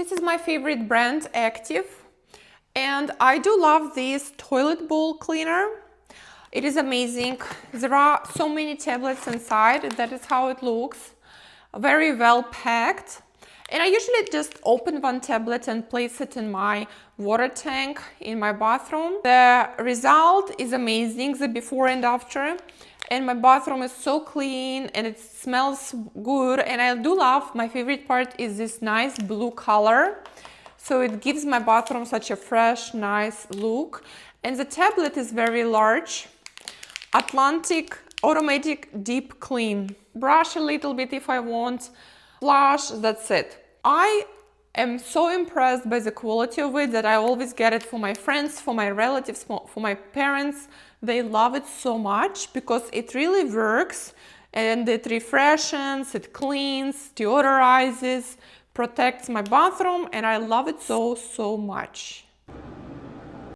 This is my favorite brand, Active. And I do love this toilet bowl cleaner. It is amazing. There are so many tablets inside. That is how it looks. Very well packed. And I usually just open one tablet and place it in my water tank in my bathroom. The result is amazing, the before and after. And my bathroom is so clean and it smells good. And I do love, my favorite part is this nice blue color. So it gives my bathroom such a fresh, nice look. And the tablet is very large. Atlantic Automatic Deep Clean. Brush a little bit if I want. Flush, that's it. I am so impressed by the quality of it that I always get it for my friends, for my relatives, for my parents. They love it so much because it really works and it refreshes, it cleans, deodorizes, protects my bathroom, and I love it so much.